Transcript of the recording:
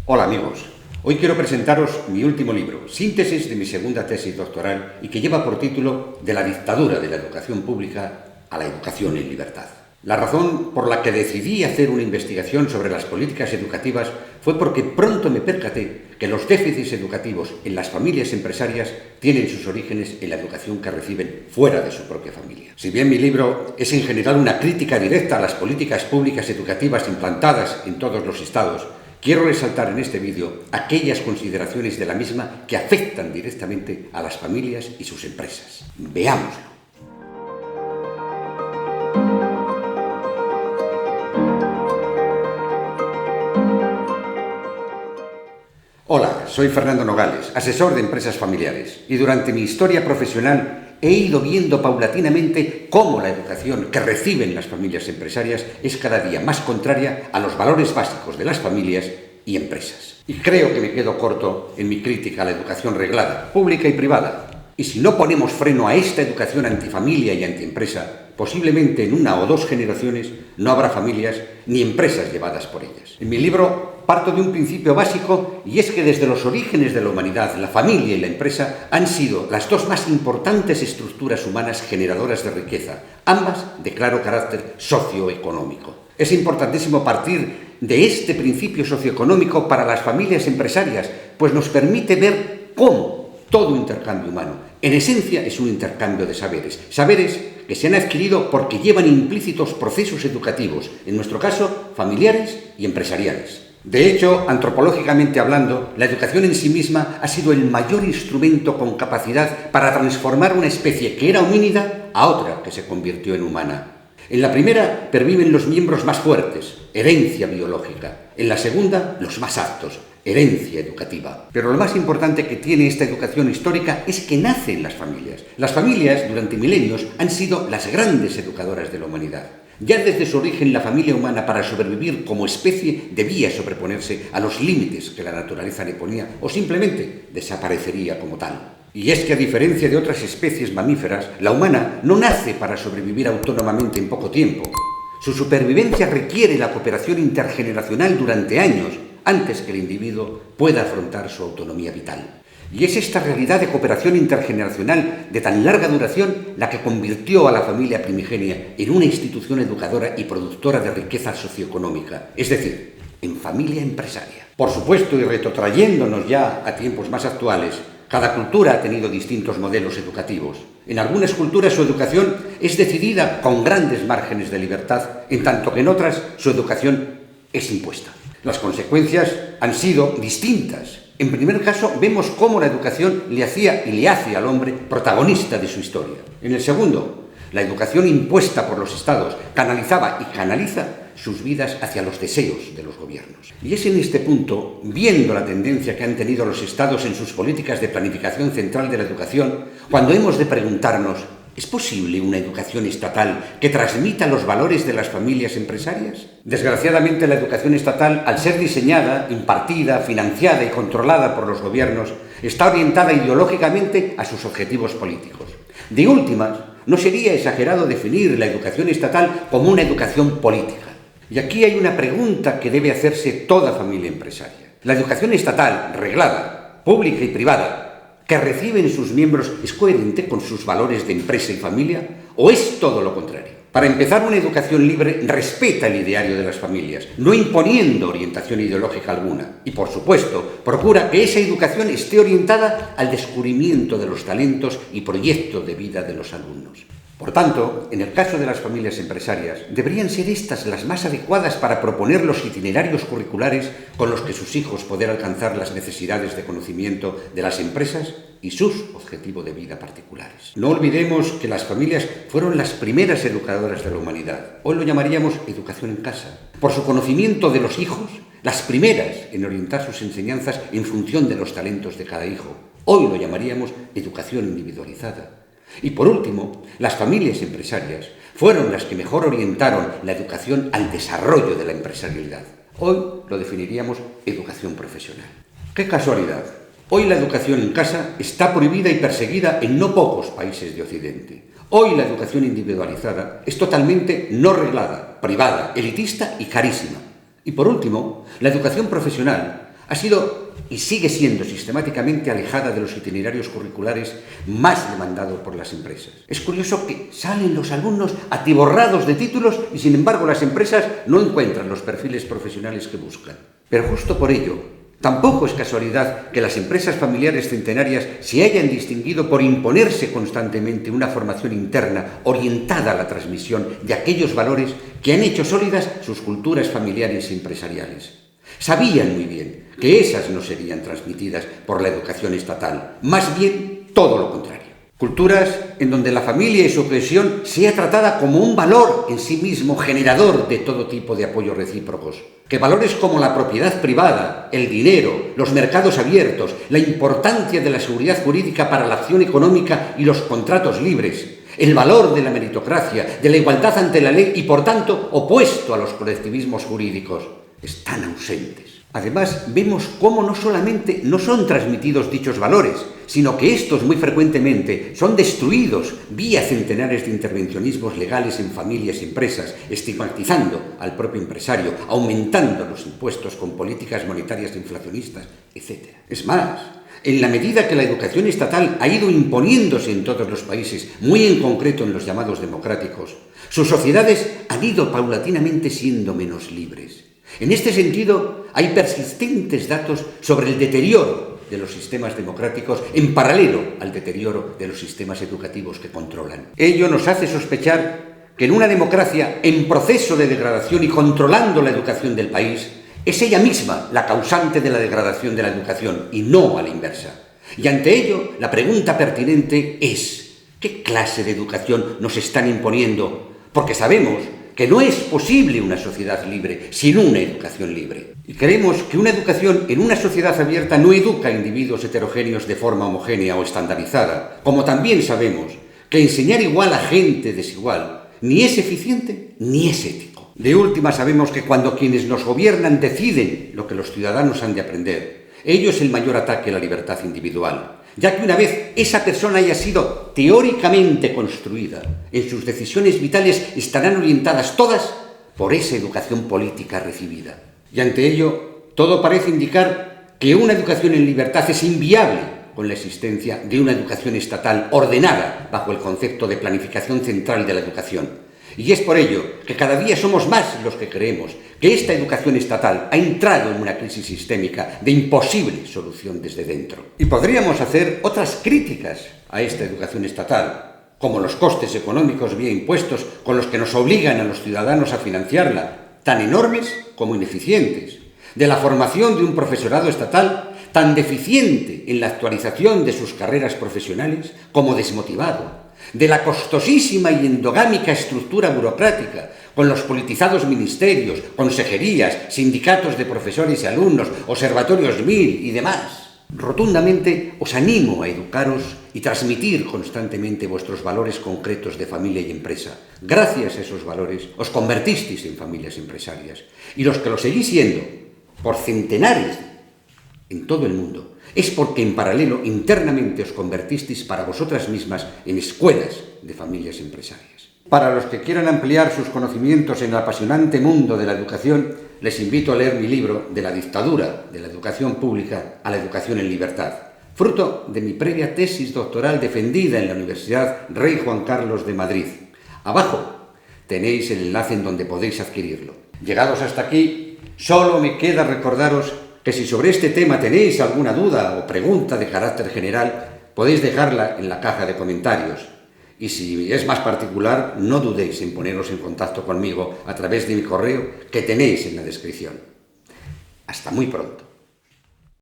Hola amigos, hoy quiero presentaros mi último libro, síntesis de mi segunda tesis doctoral y que lleva por título De la dictadura de la educación pública a la educación en libertad. La razón por la que decidí hacer una investigación sobre las políticas educativas fue porque pronto me percaté que los déficits educativos en las familias empresarias tienen sus orígenes en la educación que reciben fuera de su propia familia. Si bien mi libro es en general una crítica directa a las políticas públicas educativas implantadas en todos los estados, quiero resaltar en este vídeo aquellas consideraciones de la misma que afectan directamente a las familias y sus empresas. Veámoslo. Hola, soy Fernando Nogales, asesor de empresas familiares, y durante mi historia profesional he ido viendo paulatinamente cómo la educación que reciben las familias empresarias es cada día más contraria a los valores básicos de las familias y empresas. Y creo que me quedo corto en mi crítica a la educación reglada, pública y privada. Y si no ponemos freno a esta educación antifamilia y antiempresa, posiblemente en 1 o 2 generaciones no habrá familias ni empresas llevadas por ellas. En mi libro parto de un principio básico, y es que desde los orígenes de la humanidad, la familia y la empresa han sido las 2 más importantes estructuras humanas generadoras de riqueza, ambas de claro carácter socioeconómico. Es importantísimo partir de este principio socioeconómico para las familias empresarias, pues nos permite ver cómo todo intercambio humano, en esencia, es un intercambio de saberes. Saberes que se han adquirido porque llevan implícitos procesos educativos, en nuestro caso, familiares y empresariales. De hecho, antropológicamente hablando, la educación en sí misma ha sido el mayor instrumento con capacidad para transformar una especie que era homínida a otra que se convirtió en humana. En la primera perviven los miembros más fuertes, herencia biológica. En la segunda, los más aptos, herencia educativa. Pero lo más importante que tiene esta educación histórica es que nace en las familias. Las familias, durante milenios, han sido las grandes educadoras de la humanidad. Ya desde su origen, la familia humana, para sobrevivir como especie, debía sobreponerse a los límites que la naturaleza le ponía, o simplemente desaparecería como tal. Y es que, a diferencia de otras especies mamíferas, la humana no nace para sobrevivir autónomamente en poco tiempo. Su supervivencia requiere la cooperación intergeneracional durante años, antes que el individuo pueda afrontar su autonomía vital. Y es esta realidad de cooperación intergeneracional de tan larga duración la que convirtió a la familia primigenia en una institución educadora y productora de riqueza socioeconómica, es decir, en familia empresaria. Por supuesto, y retrotrayéndonos ya a tiempos más actuales, cada cultura ha tenido distintos modelos educativos. En algunas culturas su educación es decidida con grandes márgenes de libertad, en tanto que en otras su educación es impuesta. Las consecuencias han sido distintas. En primer caso, vemos cómo la educación le hacía y le hace al hombre protagonista de su historia. En el segundo, la educación impuesta por los estados canalizaba y canaliza sus vidas hacia los deseos de los gobiernos. Y es en este punto, viendo la tendencia que han tenido los estados en sus políticas de planificación central de la educación, cuando hemos de preguntarnos: ¿es posible una educación estatal que transmita los valores de las familias empresarias? Desgraciadamente, la educación estatal, al ser diseñada, impartida, financiada y controlada por los gobiernos, está orientada ideológicamente a sus objetivos políticos. De últimas, no sería exagerado definir la educación estatal como una educación política. Y aquí hay una pregunta que debe hacerse toda familia empresaria. ¿La educación estatal, reglada, pública y privada, que reciben sus miembros, es coherente con sus valores de empresa y familia, o es todo lo contrario? Para empezar, una educación libre respeta el ideario de las familias, no imponiendo orientación ideológica alguna. Y, por supuesto, procura que esa educación esté orientada al descubrimiento de los talentos y proyectos de vida de los alumnos. Por tanto, en el caso de las familias empresarias, deberían ser estas las más adecuadas para proponer los itinerarios curriculares con los que sus hijos podrán alcanzar las necesidades de conocimiento de las empresas y sus objetivos de vida particulares. No olvidemos que las familias fueron las primeras educadoras de la humanidad. Hoy lo llamaríamos educación en casa. Por su conocimiento de los hijos, las primeras en orientar sus enseñanzas en función de los talentos de cada hijo. Hoy lo llamaríamos educación individualizada. Y por último, las familias empresarias fueron las que mejor orientaron la educación al desarrollo de la empresarialidad. Hoy lo definiríamos educación profesional. ¡Qué casualidad! Hoy la educación en casa está prohibida y perseguida en no pocos países de Occidente. Hoy la educación individualizada es totalmente no reglada, privada, elitista y carísima. Y por último, la educación profesional ha sido y sigue siendo sistemáticamente alejada de los itinerarios curriculares más demandados por las empresas. Es curioso que salen los alumnos atiborrados de títulos y, sin embargo, las empresas no encuentran los perfiles profesionales que buscan. Pero justo por ello, tampoco es casualidad que las empresas familiares centenarias se hayan distinguido por imponerse constantemente una formación interna orientada a la transmisión de aquellos valores que han hecho sólidas sus culturas familiares y empresariales. Sabían muy bien que esas no serían transmitidas por la educación estatal, más bien todo lo contrario. Culturas en donde la familia y su cohesión sea tratada como un valor en sí mismo generador de todo tipo de apoyos recíprocos. Que valores como la propiedad privada, el dinero, los mercados abiertos, la importancia de la seguridad jurídica para la acción económica y los contratos libres, el valor de la meritocracia, de la igualdad ante la ley y, por tanto, opuesto a los colectivismos jurídicos, están ausentes. Además, vemos cómo no solamente no son transmitidos dichos valores, sino que estos muy frecuentemente son destruidos vía centenares de intervencionismos legales en familias y empresas, estigmatizando al propio empresario, aumentando los impuestos con políticas monetarias inflacionistas, etc. Es más, en la medida que la educación estatal ha ido imponiéndose en todos los países, muy en concreto en los llamados democráticos, sus sociedades han ido paulatinamente siendo menos libres. En este sentido, hay persistentes datos sobre el deterioro de los sistemas democráticos en paralelo al deterioro de los sistemas educativos que controlan. Ello nos hace sospechar que en una democracia en proceso de degradación y controlando la educación del país, es ella misma la causante de la degradación de la educación y no a la inversa. Y ante ello, la pregunta pertinente es: ¿qué clase de educación nos están imponiendo? Porque sabemos que no es posible una sociedad libre sin una educación libre. Y creemos que una educación en una sociedad abierta no educa a individuos heterogéneos de forma homogénea o estandarizada, como también sabemos que enseñar igual a gente desigual ni es eficiente ni es ético. De última, sabemos que cuando quienes nos gobiernan deciden lo que los ciudadanos han de aprender, ello es el mayor ataque a la libertad individual, ya que una vez esa persona haya sido teóricamente construida, en sus decisiones vitales estarán orientadas todas por esa educación política recibida. Y ante ello, todo parece indicar que una educación en libertad es inviable con la existencia de una educación estatal ordenada bajo el concepto de planificación central de la educación. Y es por ello que cada día somos más los que creemos que esta educación estatal ha entrado en una crisis sistémica de imposible solución desde dentro. Y podríamos hacer otras críticas a esta educación estatal, como los costes económicos vía impuestos con los que nos obligan a los ciudadanos a financiarla, tan enormes como ineficientes, de la formación de un profesorado estatal tan deficiente en la actualización de sus carreras profesionales como desmotivado, de la costosísima y endogámica estructura burocrática, con los politizados ministerios, consejerías, sindicatos de profesores y alumnos, observatorios 1000 y demás. Rotundamente os animo a educaros y transmitir constantemente vuestros valores concretos de familia y empresa. Gracias a esos valores os convertisteis en familias empresarias. Y los que lo seguís siendo, por centenares en todo el mundo, es porque en paralelo internamente os convertisteis para vosotras mismas en escuelas de familias empresarias. Para los que quieran ampliar sus conocimientos en el apasionante mundo de la educación, les invito a leer mi libro De la dictadura de la educación pública a la educación en libertad, fruto de mi previa tesis doctoral defendida en la Universidad Rey Juan Carlos de Madrid. Abajo tenéis el enlace en donde podéis adquirirlo. Llegados hasta aquí, solo me queda recordaros que si sobre este tema tenéis alguna duda o pregunta de carácter general, podéis dejarla en la caja de comentarios. Y si es más particular, no dudéis en poneros en contacto conmigo a través de mi correo que tenéis en la descripción. Hasta muy pronto.